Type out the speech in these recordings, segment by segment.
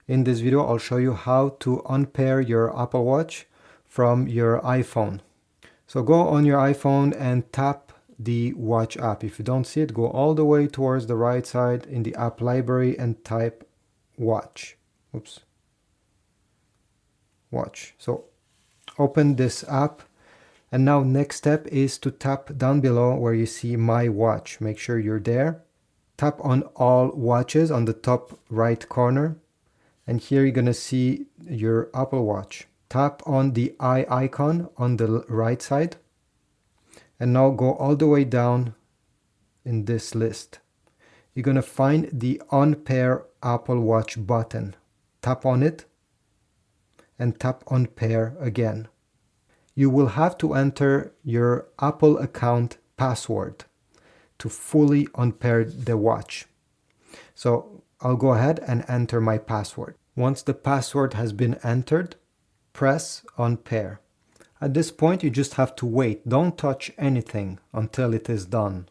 In this video, I'll show you how to unpair your Apple Watch from your iPhone. So go on your iPhone and tap the Watch app. If you don't see it, go all the way towards the right side in the app library and type Watch. Oops. Watch. So open this app. And now next step is to tap down below where you see My Watch. Make sure you're there. Tap on All Watches on the top right corner. And here you're going to see your Apple Watch. Tap on the eye icon on the right side. And now go all the way down in this list. You're going to find the Unpair Apple Watch button. Tap on it and tap Unpair again. You will have to enter your Apple account password to fully unpair the watch. So I'll go ahead and enter my password. Once the password has been entered, press Unpair. At this point, you just have to wait. Don't touch anything until it is done.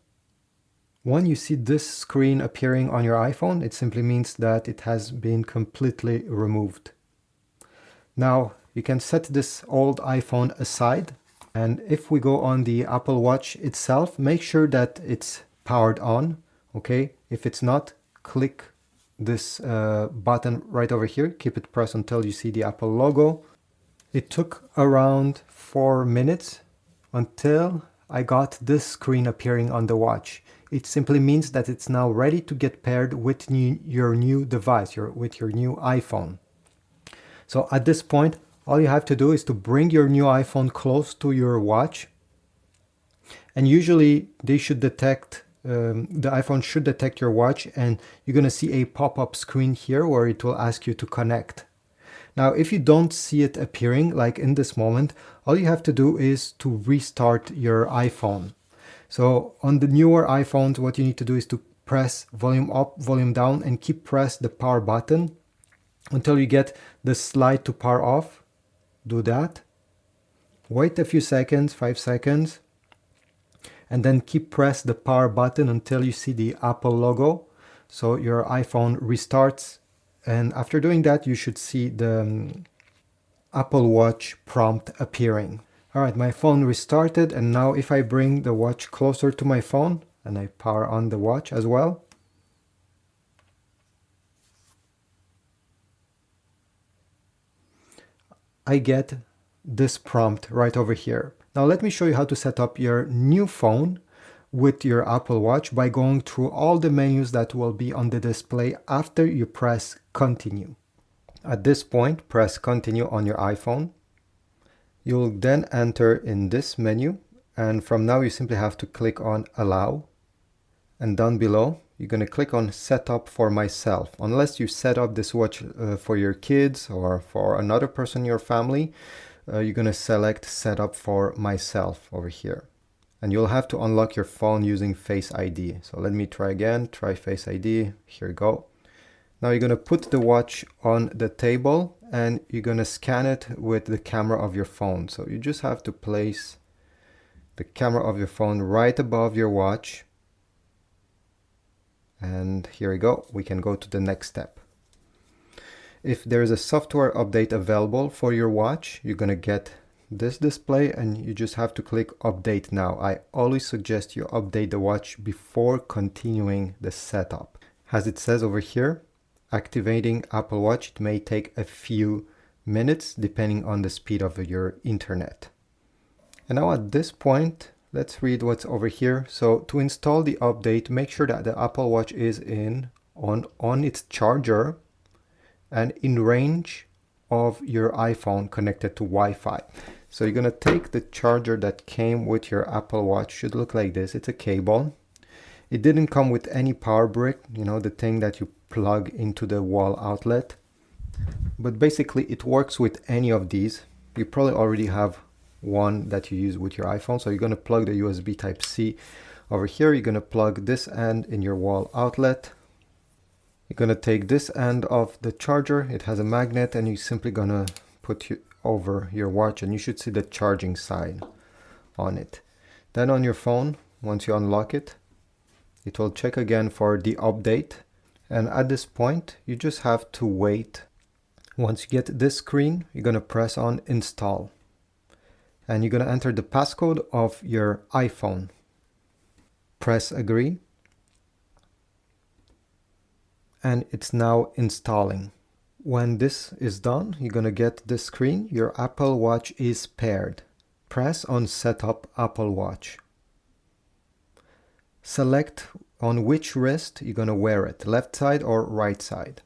When you see this screen appearing on your iPhone, it simply means that it has been completely removed. Now, you can set this old iPhone aside, and if we go on the Apple Watch itself, make sure that it's powered on, okay? If it's not, click this button right over here, keep it pressed until you see the Apple logo. It took around 4 minutes until I got this screen appearing on the watch. It simply means that it's now ready to get paired with your new device, with your new iPhone. So at this point, all you have to do is to bring your new iPhone close to your watch. And usually they should detect, the iPhone should detect your watch, and you're going to see a pop-up screen here where it will ask you to connect. Now, if you don't see it appearing, like in this moment, all you have to do is to restart your iPhone. So on the newer iPhones, what you need to do is to press volume up, volume down, and keep press the power button until you get the slide to power off. Do that. Wait a few seconds, 5 seconds, and then keep press the power button until you see the Apple logo. So your iPhone restarts, and after doing that, you should see the Apple Watch prompt appearing. All right, my phone restarted, and now if I bring the watch closer to my phone and I power on the watch as well, I get this prompt right over here. Now let me show you how to set up your new phone with your Apple Watch by going through all the menus that will be on the display after you press continue. At this point, press continue on your iPhone. You'll then enter in this menu, and from now you simply have to click on allow, and down below you're going to click on set up for myself. Unless you set up this watch for your kids or for another person in your family, you're going to select set up for myself over here. And you'll have to unlock your phone using Face ID. So let me try again, try Face ID, here you go. Now you're going to put the watch on the table and you're going to scan it with the camera of your phone. So you just have to place the camera of your phone right above your watch. And here we go, we can go to the next step. If there is a software update available for your watch, you're going to get this display and you just have to click update now. I always suggest you update the watch before continuing the setup. As it says over here, activating Apple Watch, it may take a few minutes depending on the speed of your internet. And now at this point, let's read what's over here. So to install the update, make sure that the Apple Watch is on its charger and in range of your iPhone connected to Wi-Fi. So you're going to take the charger that came with your Apple Watch. Should look like this. It's a cable. It didn't come with any power brick, you know, the thing that you plug into the wall outlet. But basically it works with any of these. You probably already have one that you use with your iPhone. So you're going to plug the USB Type-C over here. You're going to plug this end in your wall outlet. You're going to take this end of the charger. It has a magnet and you're simply going to put it over your watch and you should see the charging sign on it. Then on your phone, once you unlock it, it will check again for the update. And at this point, you just have to wait Once you get this screen, you're going to press on install. And you're going to enter the passcode of your iPhone. Press agree. And it's now installing. When this is done, you're going to get this screen. Your Apple Watch is paired. Press on Setup Apple Watch. Select on which wrist you're going to wear it, left side or right side.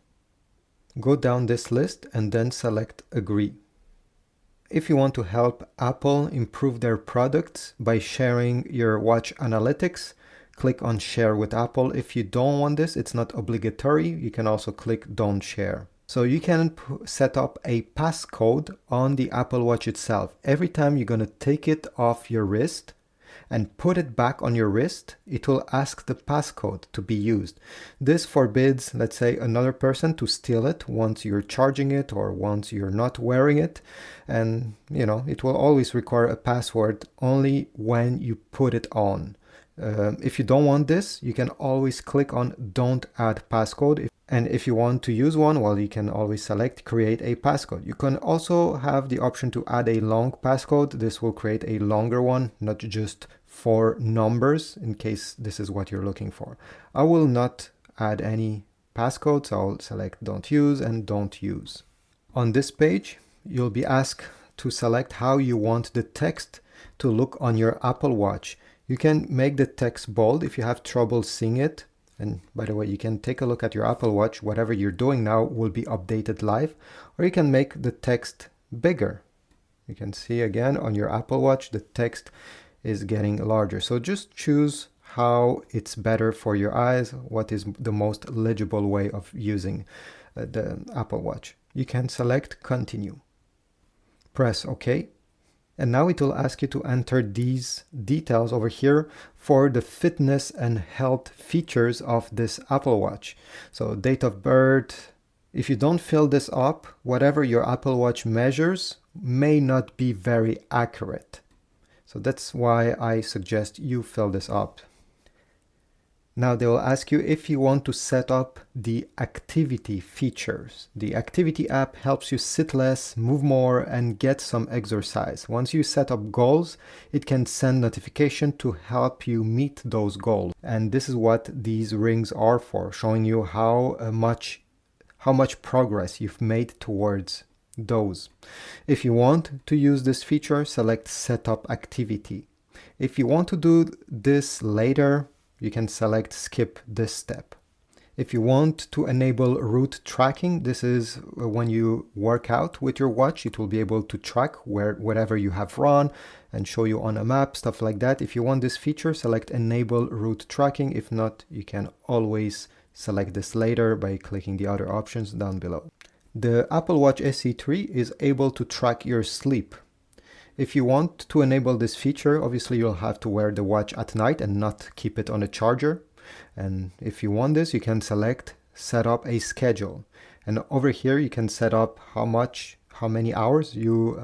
Go down this list and then select Agree. If you want to help Apple improve their products by sharing your watch analytics, click on Share with Apple. If you don't want this, it's not obligatory. You can also click Don't Share. So you can set up a passcode on the Apple Watch itself. Every time you're going to take it off your wrist and put it back on your wrist, it will ask the passcode to be used. This forbids, let's say, another person to steal it once you're charging it or once you're not wearing it. And, it will always require a password only when you put it on. If you don't want this, you can always click on Don't Add Passcode. And if you want to use one, well, you can always select Create a Passcode. You can also have the option to add a long passcode. This will create a longer one, not just 4 numbers, in case this is what you're looking for. I will not add any passcodes. I'll select Don't Use and Don't Use. On this page, you'll be asked to select how you want the text to look on your Apple Watch. You can make the text bold if you have trouble seeing it. And by the way, you can take a look at your Apple Watch. Whatever you're doing now will be updated live. Or you can make the text bigger. You can see again on your Apple Watch, the text is getting larger. So just choose how it's better for your eyes, what is the most legible way of using the Apple Watch. You can select Continue. Press OK. And now it will ask you to enter these details over here for the fitness and health features of this Apple Watch. So date of birth. If you don't fill this up, whatever your Apple Watch measures may not be very accurate. So that's why I suggest you fill this up. Now they will ask you if you want to set up the activity features. The activity app helps you sit less, move more, and get some exercise. Once you set up goals, it can send notification to help you meet those goals. And this is what these rings are for, showing you how much progress you've made towards those. If you want to use this feature, select Setup Activity. If you want to do this later, you can select Skip this step. If you want to enable route tracking, this is when you work out with your watch, it will be able to track whatever you have run and show you on a map, stuff like that. If you want this feature, select Enable Route Tracking. If not, you can always select this later by clicking the other options down below. The Apple Watch SE 3 is able to track your sleep. If you want to enable this feature, obviously you'll have to wear the watch at night and not keep it on a charger. And if you want this, you can select Set up a schedule. And over here you can set up how many hours you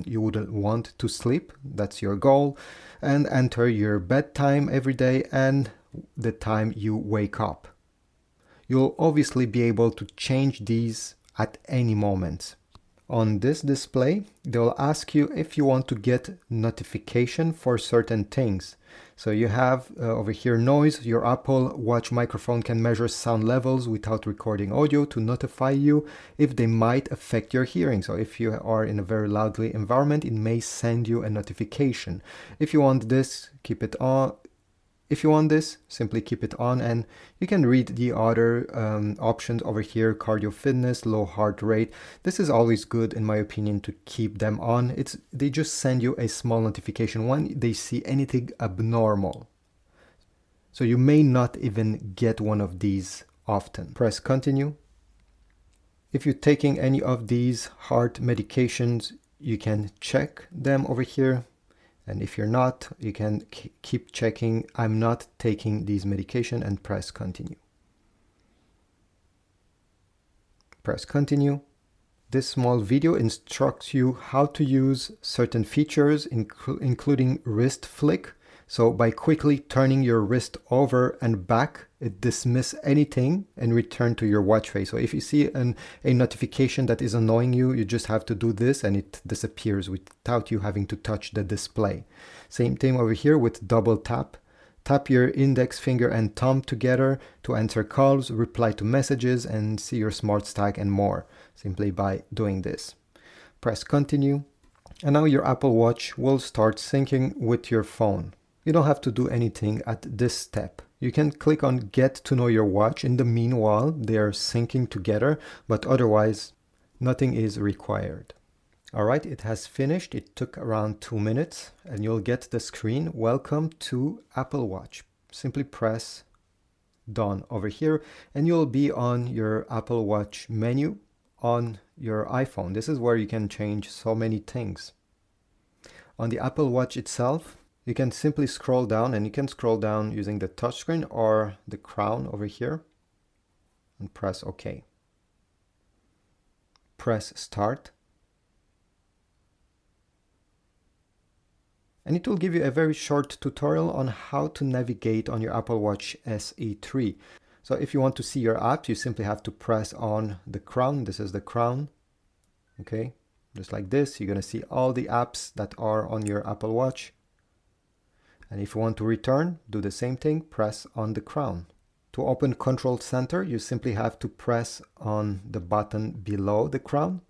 would want to sleep. That's your goal. And enter your bedtime every day and the time you wake up. You'll obviously be able to change these at any moment. On this display, they'll ask you if you want to get notification for certain things. So you have over here noise. Your Apple Watch microphone can measure sound levels without recording audio to notify you if they might affect your hearing. So if you are in a very loudly environment, it may send you a notification. If you want this, keep it on. If you want this, simply keep it on, and you can read the other options over here, cardio fitness, low heart rate. This is always good, in my opinion, to keep them on. They just send you a small notification when they see anything abnormal. So you may not even get one of these often. Press continue. If you're taking any of these heart medications, you can check them over here. And if you're not, you can keep checking, I'm not taking these medication, and press continue. Press continue. This small video instructs you how to use certain features, including wrist flick. So by quickly turning your wrist over and back, it dismisses anything and return to your watch face. So if you see a notification that is annoying you, you just have to do this and it disappears without you having to touch the display. Same thing over here with double tap. Tap your index finger and thumb together to answer calls, reply to messages, and see your smart tag and more, simply by doing this. Press continue, and now your Apple Watch will start syncing with your phone. You don't have to do anything at this step. You can click on Get to Know Your Watch. In the meanwhile, they are syncing together, but otherwise, nothing is required. All right, it has finished. It took around 2 minutes, and you'll get the screen, Welcome to Apple Watch. Simply press Done over here, and you'll be on your Apple Watch menu on your iPhone. This is where you can change so many things. On the Apple Watch itself, you can simply scroll down, and you can scroll down using the touchscreen or the crown over here and press OK. Press Start. And it will give you a very short tutorial on how to navigate on your Apple Watch SE 3. So if you want to see your apps, you simply have to press on the crown. This is the crown. Okay, just like this. You're going to see all the apps that are on your Apple Watch. And if you want to return, do the same thing, press on the crown. To open Control Center, you simply have to press on the button below the crown.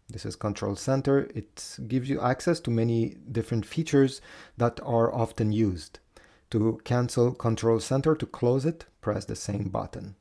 This is Control Center. It gives you access to many different features that are often used. To cancel Control Center, to close it, press the same button.